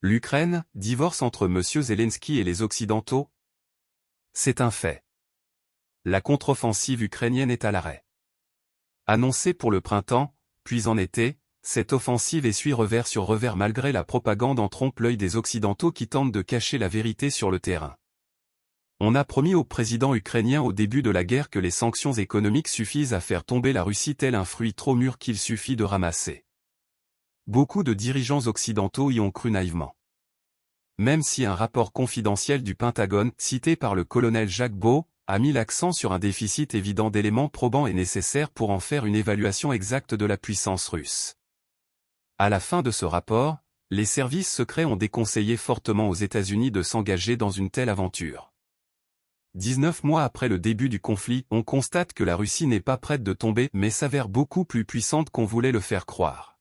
L'Ukraine, divorce entre M. Zelensky et les Occidentaux? C'est un fait. La contre-offensive ukrainienne est à l'arrêt. Annoncée pour le printemps, puis en été, cette offensive essuie revers sur revers malgré la propagande en trompe-l'œil des Occidentaux qui tentent de cacher la vérité sur le terrain. On a promis au président ukrainien au début de la guerre que les sanctions économiques suffisent à faire tomber la Russie tel un fruit trop mûr qu'il suffit de ramasser. Beaucoup de dirigeants occidentaux y ont cru naïvement. Même si un rapport confidentiel du Pentagone, cité par le colonel Jacques Beau, a mis l'accent sur un déficit évident d'éléments probants et nécessaires pour en faire une évaluation exacte de la puissance russe. À la fin de ce rapport, les services secrets ont déconseillé fortement aux États-Unis de s'engager dans une telle aventure. 19 mois après le début du conflit, on constate que la Russie n'est pas prête de tomber mais s'avère beaucoup plus puissante qu'on voulait le faire croire.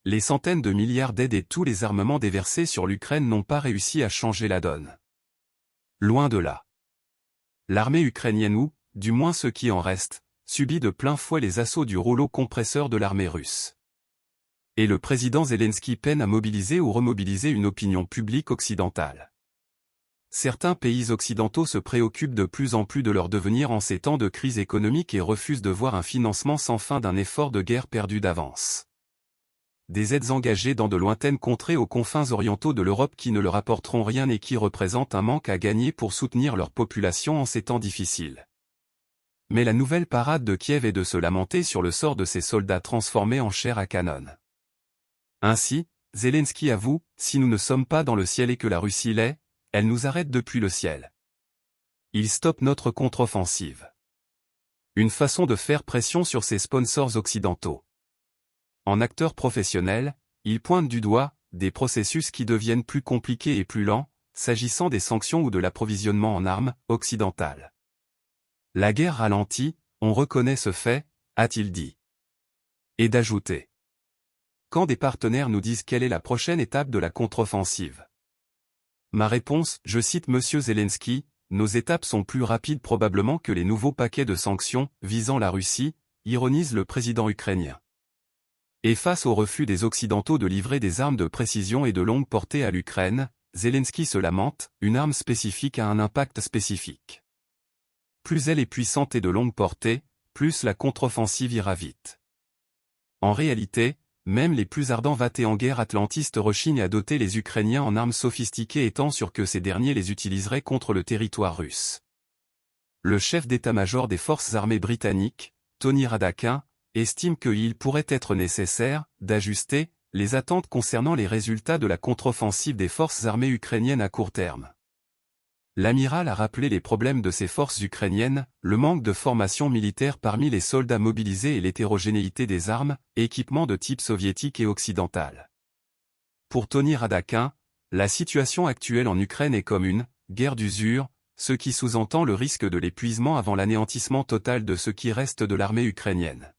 Les centaines de milliards d'aides et tous les armements déversés sur l'Ukraine n'ont pas réussi à changer la donne. Loin de là. L'armée ukrainienne ou, du moins ce qui en reste, subit de plein fouet les assauts du rouleau compresseur de l'armée russe. Et le président Zelensky peine à mobiliser ou remobiliser une opinion publique occidentale. Certains pays occidentaux se préoccupent de plus en plus de leur devenir en ces temps de crise économique et refusent de voir un financement sans fin d'un effort de guerre perdu d'avance. Des aides engagées dans de lointaines contrées aux confins orientaux de l'Europe qui ne leur apporteront rien et qui représentent un manque à gagner pour soutenir leur population en ces temps difficiles. Mais la nouvelle parade de Kiev est de se lamenter sur le sort de ces soldats transformés en chair à canon. Ainsi, Zelensky avoue, si nous ne sommes pas dans le ciel et que la Russie l'est, elle nous arrête depuis le ciel. Il stoppe notre contre-offensive. Une façon de faire pression sur ses sponsors occidentaux. En acteur professionnel, il pointe du doigt des processus qui deviennent plus compliqués et plus lents, s'agissant des sanctions ou de l'approvisionnement en armes occidentales. La guerre ralentit, on reconnaît ce fait, a-t-il dit. Et d'ajouter. Quand des partenaires nous disent quelle est la prochaine étape de la contre-offensive. Ma réponse, je cite M. Zelensky, nos étapes sont plus rapides probablement que les nouveaux paquets de sanctions visant la Russie, ironise le président ukrainien. Et face au refus des Occidentaux de livrer des armes de précision et de longue portée à l'Ukraine, Zelensky se lamente, une arme spécifique a un impact spécifique. Plus elle est puissante et de longue portée, plus la contre-offensive ira vite. En réalité, même les plus ardents wattés en guerre atlantistes rechignent à doter les Ukrainiens en armes sophistiquées étant sûr que ces derniers les utiliseraient contre le territoire russe. Le chef d'état-major des forces armées britanniques, Tony Radakin, estime qu'il pourrait être nécessaire d'ajuster les attentes concernant les résultats de la contre-offensive des forces armées ukrainiennes à court terme. L'amiral a rappelé les problèmes de ces forces ukrainiennes, le manque de formation militaire parmi les soldats mobilisés et l'hétérogénéité des armes, équipements de type soviétique et occidental. Pour Tony Radakin, la situation actuelle en Ukraine est comme une « guerre d'usure », ce qui sous-entend le risque de l'épuisement avant l'anéantissement total de ce qui reste de l'armée ukrainienne.